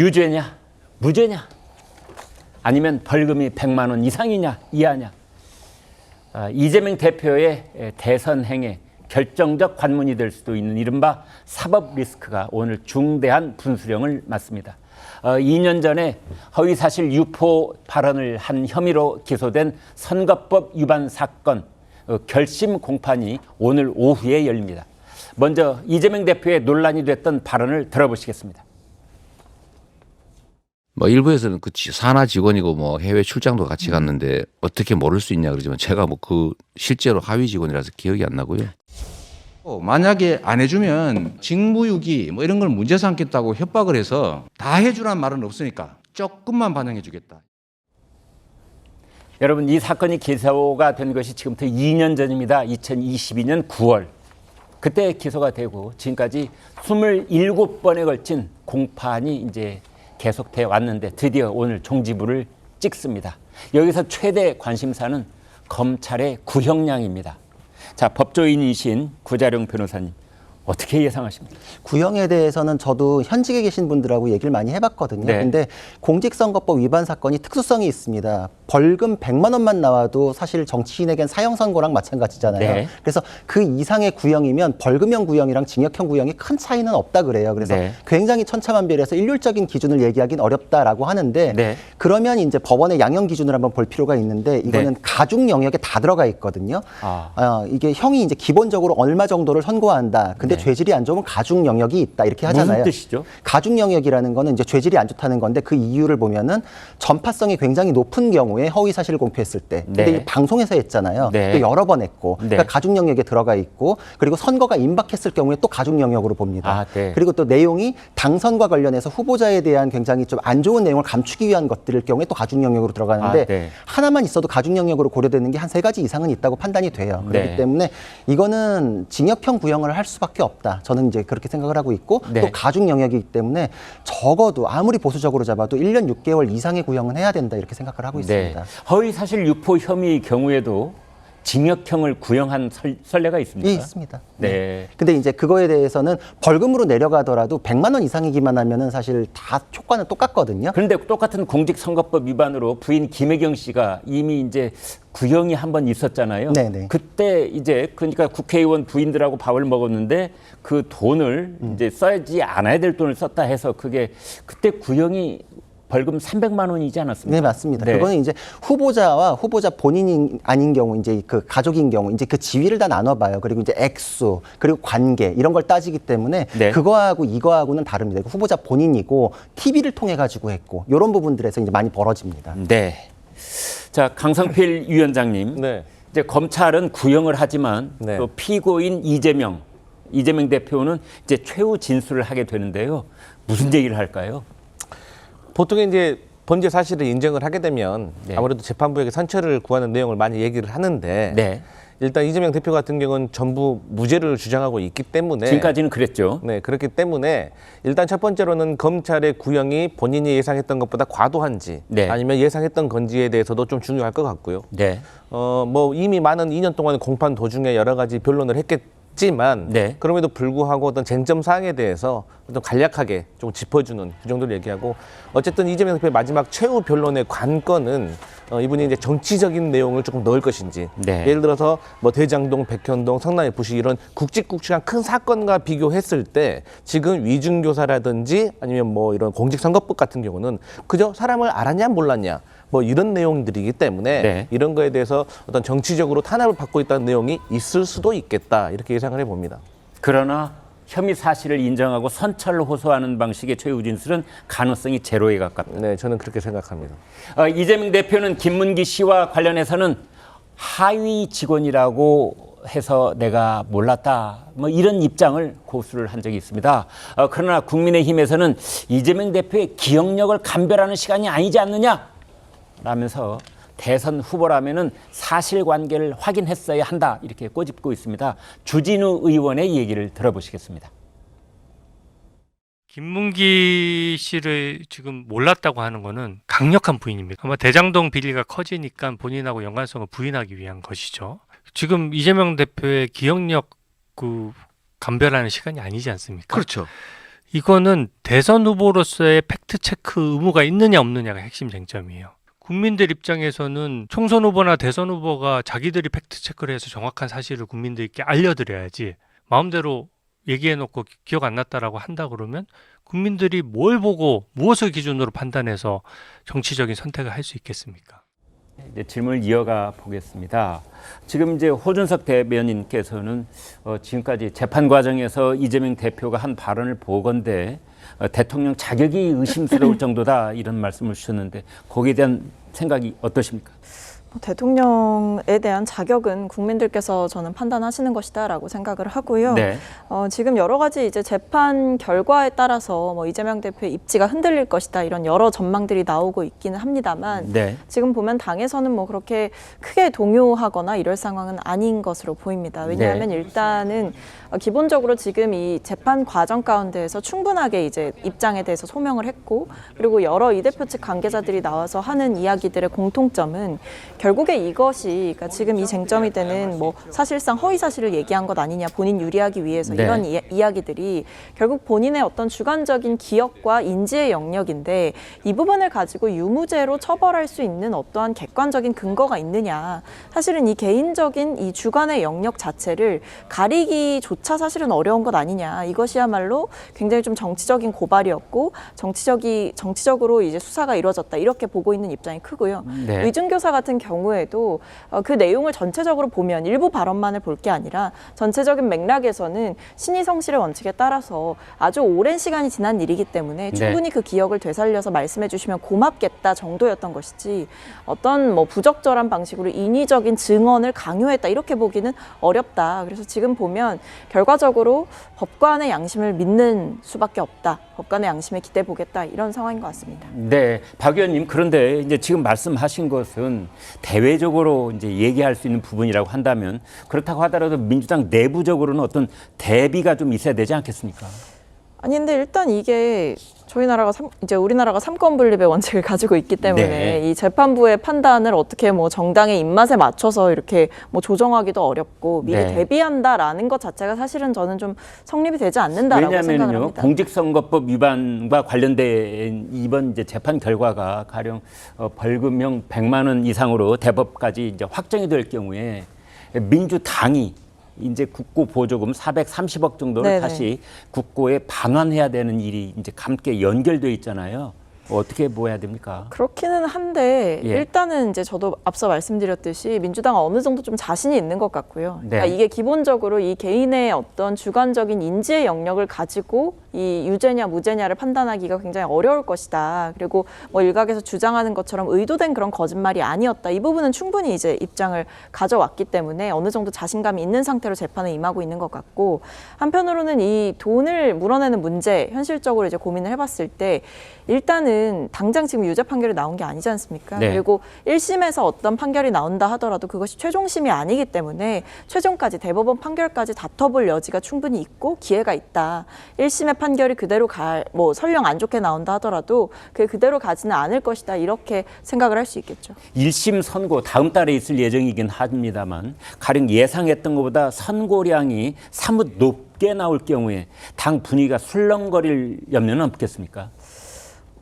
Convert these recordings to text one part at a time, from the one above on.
유죄냐, 무죄냐, 아니면 벌금이 100만 원 이상이냐, 이하냐. 이재명 대표의 대선 행에 결정적 관문이 될 수도 있는 이른바 사법 리스크가 오늘 중대한 분수령을 맞습니다. 2년 전에 허위사실 유포 발언을 한 혐의로 기소된 선거법 위반 사건 결심 공판이 오늘 오후에 열립니다. 먼저 이재명 대표의 논란이 됐던 발언을 들어보시겠습니다. 뭐 일부에서는 그 산하 직원이고 뭐 해외 출장도 같이 갔는데 어떻게 모를 수 있냐 그러지만 제가 뭐 그 실제로 하위 직원이라서 기억이 안 나고요. 만약에 안 해주면 직무유기 뭐 이런 걸 문제 삼겠다고 협박을 해서 다 해주란 말은 없으니까 조금만 반영해주겠다. 여러분, 이 사건이 기소가 된 것이 지금부터 2년 전입니다. 2022년 9월. 그때 기소가 되고 지금까지 27번에 걸친 공판이 이제 계속돼 왔는데 드디어 오늘 종지부를 찍습니다. 여기서 최대 관심사는 검찰의 구형량입니다. 자, 법조인이신 구자룡 변호사님, 어떻게 예상하십니까? 구형에 대해서는 저도 현직에 계신 분들하고 얘기를 많이 해봤거든요. 네. 근데 공직선거법 위반 사건이 특수성이 있습니다. 벌금 100만 원만 나와도 사실 정치인에겐 사형 선고랑 마찬가지잖아요. 네. 그래서 그 이상의 구형이면 벌금형 구형이랑 징역형 구형이 큰 차이는 없다 그래요. 그래서 네. 굉장히 천차만별해서 일률적인 기준을 얘기하기는 어렵다라고 하는데 네. 그러면 이제 법원의 양형 기준을 한번 볼 필요가 있는데 이거는 네. 가중 영역에 다 들어가 있거든요. 이게 형이 이제 기본적으로 얼마 정도를 선고한다. 근데 네. 죄질이 안 좋으면 가중 영역이 있다 이렇게 하잖아요. 무슨 뜻이죠? 가중 영역이라는 거는 이제 죄질이 안 좋다는 건데 그 이유를 보면은 전파성이 굉장히 높은 경우에 허위 사실을 공표했을 때. 근데 네. 이 방송에서 했잖아요. 네. 또 여러 번 했고. 네. 그러니까 가중 영역에 들어가 있고 그리고 선거가 임박했을 경우에 또 가중 영역으로 봅니다. 네. 그리고 또 내용이 당선과 관련해서 후보자에 대한 굉장히 좀 안 좋은 내용을 감추기 위한 것들일 경우에 또 가중 영역으로 들어가는데 네. 하나만 있어도 가중 영역으로 고려되는 게 한 3가지 이상은 있다고 판단이 돼요. 그렇기 네. 때문에 이거는 징역형 구형을 할 수밖에 없다. 저는 이제 그렇게 생각을 하고 있고 네. 또 가중 영역이기 때문에 적어도 아무리 보수적으로 잡아도 1년 6개월 이상의 구형은 해야 된다 이렇게 생각을 하고 있습니다. 허위사실 유포 혐의 경우에도 징역형을 구형한 선례가 있습니까? 예, 있습니다. 네. 근데 이제 그거에 대해서는 벌금으로 내려가더라도 100만 원 이상이기만 하면은 사실 다 효과는 똑같거든요. 그런데 똑같은 공직선거법 위반으로 부인 김혜경 씨가 이미 이제 구형이 한 번 있었잖아요. 네네. 그때 이제 그러니까 국회의원 부인들하고 밥을 먹었는데 그 돈을 이제 써야지 않아야 될 돈을 썼다 해서 그게 그때 구형이 벌금 300만 원이지 않았습니까? 네, 맞습니다. 네. 그거는 이제 후보자와 후보자 본인이 아닌 경우, 이제 그 가족인 경우, 이제 그 지위를 다 나눠봐요. 그리고 이제 액수, 그리고 관계, 이런 걸 따지기 때문에 네. 그거하고 이거하고는 다릅니다. 후보자 본인이고, TV를 통해가지고 했고, 이런 부분들에서 이제 많이 벌어집니다. 네. 자, 강성필 위원장님. 네. 이제 검찰은 구형을 하지만 네. 또 피고인 이재명 대표는 이제 최후 진술을 하게 되는데요. 무슨 얘기를 할까요? 보통 이제 범죄 사실을 인정을 하게 되면 네. 아무래도 재판부에게 선처를 구하는 내용을 많이 얘기를 하는데 네. 일단 이재명 대표 같은 경우는 전부 무죄를 주장하고 있기 때문에 지금까지는 그랬죠. 네, 그렇기 때문에 일단 첫 번째로는 검찰의 구형이 본인이 예상했던 것보다 과도한지 네. 아니면 예상했던 건지에 대해서도 좀 중요할 것 같고요. 네. 뭐 이미 많은 2년 동안 공판 도중에 여러 가지 변론을 했겠지만 네. 그럼에도 불구하고 어떤 쟁점 사항에 대해서 어떤 간략하게 좀 짚어주는 그 정도를 얘기하고 어쨌든 이재명 대표의 마지막 최후 변론의 관건은 이분이 이제 정치적인 내용을 조금 넣을 것인지 네. 예를 들어서 뭐 대장동, 백현동, 성남의 부시 이런 굵직굵직한 큰 사건과 비교했을 때 지금 위중교사라든지 아니면 뭐 이런 공직선거법 같은 경우는 그저 사람을 알았냐 몰랐냐 뭐 이런 내용들이기 때문에 네. 이런 거에 대해서 어떤 정치적으로 탄압을 받고 있다는 내용이 있을 수도 있겠다 이렇게 예상을 해봅니다. 그러나 혐의 사실을 인정하고 선처를 호소하는 방식의 최후 진술은 가능성이 제로에 가깝다. 네, 저는 그렇게 생각합니다. 이재명 대표는 김문기 씨와 관련해서는 하위 직원이라고 해서 내가 몰랐다. 뭐 이런 입장을 고수를 한 적이 있습니다. 그러나 국민의힘에서는 이재명 대표의 기억력을 감별하는 시간이 아니지 않느냐? 라면서 대선 후보라면은 사실관계를 확인했어야 한다 이렇게 꼬집고 있습니다. 주진우 의원의 얘기를 들어보시겠습니다. 김문기 씨를 지금 몰랐다고 하는 거는 강력한 부인입니다. 아마 대장동 비리가 커지니까 본인하고 연관성을 부인하기 위한 것이죠. 지금 이재명 대표의 기억력 감별하는 시간이 아니지 않습니까? 그렇죠. 이거는 대선 후보로서의 팩트체크 의무가 있느냐 없느냐가 핵심 쟁점이에요. 국민들 입장에서는 총선 후보나 대선 후보가 자기들이 팩트체크를 해서 정확한 사실을 국민들께 알려드려야지 마음대로 얘기해놓고 기억 안 났다라고 한다 그러면 국민들이 뭘 보고 무엇을 기준으로 판단해서 정치적인 선택을 할 수 있겠습니까? 이제 질문을 이어가 보겠습니다. 지금 이제 호준석 대변인께서는 지금까지 재판 과정에서 이재명 대표가 한 발언을 보건대 대통령 자격이 의심스러울 정도다 이런 말씀을 주셨는데 거기에 대한 생각이 어떠십니까? 대통령에 대한 자격은 국민들께서 저는 판단하시는 것이다라고 생각을 하고요. 네. 지금 여러 가지 이제 재판 결과에 따라서 뭐 이재명 대표의 입지가 흔들릴 것이다 이런 여러 전망들이 나오고 있기는 합니다만 네. 지금 보면 당에서는 뭐 그렇게 크게 동요하거나 이럴 상황은 아닌 것으로 보입니다. 왜냐하면 일단은 기본적으로 지금 이 재판 과정 가운데에서 충분하게 이제 입장에 대해서 소명을 했고 그리고 여러 이 대표 측 관계자들이 나와서 하는 이야기들의 공통점은 결국에 이것이 그러니까 지금 이 쟁점이 되는 뭐 사실상 허위 사실을 얘기한 것 아니냐 본인 유리하기 위해서 네. 이런 이야기들이 결국 본인의 어떤 주관적인 기억과 인지의 영역인데 이 부분을 가지고 유무죄로 처벌할 수 있는 어떠한 객관적인 근거가 있느냐 사실은 이 개인적인 이 주관의 영역 자체를 가리기조차 사실은 어려운 것 아니냐 이것이야말로 굉장히 좀 정치적인 고발이었고 정치적으로 이제 수사가 이루어졌다 이렇게 보고 있는 입장이 크고요. 네. 위증교사 같은 경우에도 그 내용을 전체적으로 보면 일부 발언만을 볼 게 아니라 전체적인 맥락에서는 신의 성실의 원칙에 따라서 아주 오랜 시간이 지난 일이기 때문에 충분히 그 기억을 되살려서 말씀해 주시면 고맙겠다 정도였던 것이지 어떤 뭐 부적절한 방식으로 인위적인 증언을 강요했다 이렇게 보기는 어렵다. 그래서 지금 보면 결과적으로 법관의 양심을 믿는 수밖에 없다. 법관의 양심에 기대해 보겠다 이런 상황인 것 같습니다. 네, 박 의원님 그런데 이제 지금 말씀하신 것은 대외적으로 이제 얘기할 수 있는 부분이라고 한다면 그렇다고 하더라도 민주당 내부적으로는 어떤 대비가 좀 있어야 되지 않겠습니까? 아니 근데 일단 이게 저희 나라가 이제 우리나라가 삼권 분립의 원칙을 가지고 있기 때문에 네. 이 재판부의 판단을 어떻게 뭐 정당의 입맛에 맞춰서 이렇게 뭐 조정하기도 어렵고 미리 네. 대비한다라는 것 자체가 사실은 저는 좀 성립이 되지 않는다라고 생각을 왜냐하면요, 합니다. 공직선거법 위반과 관련된 이번 이제 재판 결과가 가령 벌금형 100만 원 이상으로 대법까지 이제 확정이 될 경우에 민주당이 이제 국고 보조금 430억 정도를 네네. 다시 국고에 반환해야 되는 일이 이제 함께 연결돼 있잖아요. 어떻게 보아야 됩니까? 그렇기는 한데 예. 일단은 이제 저도 앞서 말씀드렸듯이 민주당은 어느 정도 좀 자신이 있는 것 같고요. 네. 그러니까 이게 기본적으로 이 개인의 어떤 주관적인 인지의 영역을 가지고 이 유죄냐 무죄냐를 판단하기가 굉장히 어려울 것이다. 그리고 뭐 일각에서 주장하는 것처럼 의도된 그런 거짓말이 아니었다. 이 부분은 충분히 이제 입장을 가져왔기 때문에 어느 정도 자신감이 있는 상태로 재판에 임하고 있는 것 같고 한편으로는 이 돈을 물어내는 문제 현실적으로 이제 고민을 해봤을 때 일단은 당장 지금 유죄 판결이 나온 게 아니지 않습니까? 네. 그리고 1심에서 어떤 판결이 나온다 하더라도 그것이 최종심이 아니기 때문에 최종까지 대법원 판결까지 다퉈볼 여지가 충분히 있고 기회가 있다. 1심의 판결이 그대로 뭐 설령 안 좋게 나온다 하더라도 그게 그대로 가지는 않을 것이다. 이렇게 생각을 할 수 있겠죠. 1심 선고 다음 달에 있을 예정이긴 합니다만 가령 예상했던 것보다 선고량이 사뭇 높게 나올 경우에 당 분위기가 술렁거릴 염려는 없겠습니까?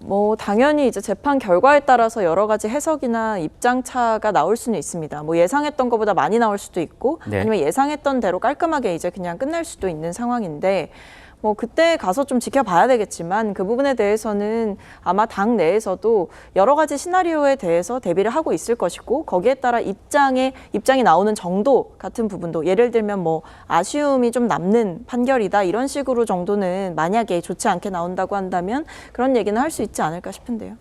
뭐 당연히 이제 재판 결과에 따라서 여러 가지 해석이나 입장 차가 나올 수는 있습니다. 뭐 예상했던 것보다 많이 나올 수도 있고 네. 아니면 예상했던 대로 깔끔하게 이제 그냥 끝날 수도 있는 상황인데 뭐 그때 가서 좀 지켜봐야 되겠지만 그 부분에 대해서는 아마 당 내에서도 여러 가지 시나리오에 대해서 대비를 하고 있을 것이고 거기에 따라 입장이 나오는 정도 같은 부분도 예를 들면 뭐 아쉬움이 좀 남는 판결이다 이런 식으로 정도는 만약에 좋지 않게 나온다고 한다면 그런 얘기는 할 수 있지 않을까 싶은데요.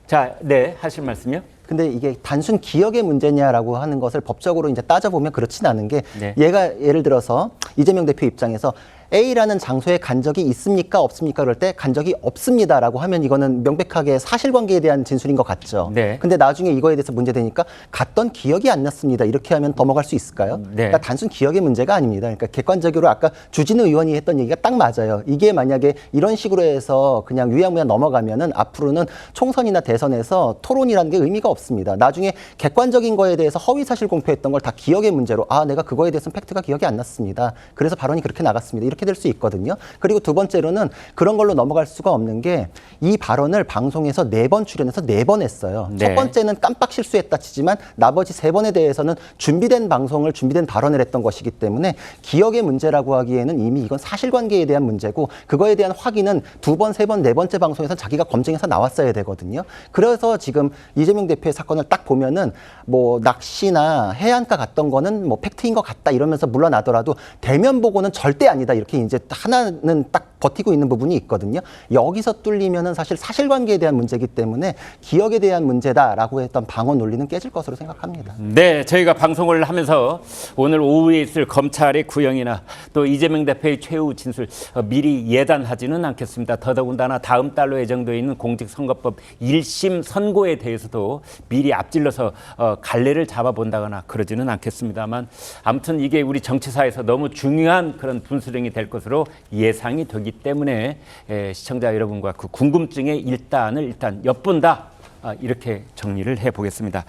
자, 네, 하실 말씀이요? 근데 이게 단순 기억의 문제냐라고 하는 것을 법적으로 이제 따져보면 그렇진 않은 게 네. 얘가 예를 들어서 이재명 대표 입장에서 A라는 장소에 간 적이 있습니까 없습니까 그럴 때 간 적이 없습니다라고 하면 이거는 명백하게 사실관계에 대한 진술인 것 같죠. 네. 근데 나중에 이거에 대해서 문제되니까 갔던 기억이 안 났습니다. 이렇게 하면 넘어갈 수 있을까요? 네. 그러니까 단순 기억의 문제가 아닙니다. 그러니까 객관적으로 아까 주진우 의원이 했던 얘기가 딱 맞아요. 이게 만약에 이런 식으로 해서 그냥 유야무야 넘어가면은 앞으로는 총선이나 대선에서 토론이라는 게 의미가 없습니다. 나중에 객관적인 거에 대해서 허위 사실 공표했던 걸 다 기억의 문제로 내가 그거에 대해서는 팩트가 기억이 안 났습니다. 그래서 발언이 그렇게 나갔습니다. 이렇게 될 수 있거든요. 그리고 두 번째로는 그런 걸로 넘어갈 수가 없는 게 이 발언을 방송에서 4번 출연해서 4번 했어요. 네. 첫 번째는 깜빡 실수했다 치지만 나머지 3번에 대해서는 준비된 방송을 준비된 발언을 했던 것이기 때문에 기억의 문제라고 하기에는 이미 이건 사실관계에 대한 문제고 그거에 대한 확인은 2번, 3번, 4번째 방송에서 자기가 검증해서 나왔어야 되거든요. 그래서 지금 이재명 대표의 사건을 딱 보면은 뭐 낚시나 해안가 갔던 거는 뭐 팩트인 것 같다 이러면서 물러나더라도 대면 보고는 절대 아니다 이렇게 이제 하나는 딱 버티고 있는 부분이 있거든요. 여기서 뚫리면은 사실 사실관계에 대한 문제이기 때문에 기억에 대한 문제다라고 했던 방어 논리는 깨질 것으로 생각합니다. 네, 저희가 방송을 하면서 오늘 오후에 있을 검찰의 구형이나 또 이재명 대표의 최후 진술 미리 예단하지는 않겠습니다. 더더군다나 다음 달로 예정되어 있는 공직선거법 1심 선고에 대해서도 미리 앞질러서 갈래를 잡아본다거나 그러지는 않겠습니다만 아무튼 이게 우리 정치사에서 너무 중요한 그런 분수령이 될 것으로 예상이 되기 때문에 시청자 여러분과 그 궁금증의 일단을 일단 엿본다 이렇게 정리를 해보겠습니다.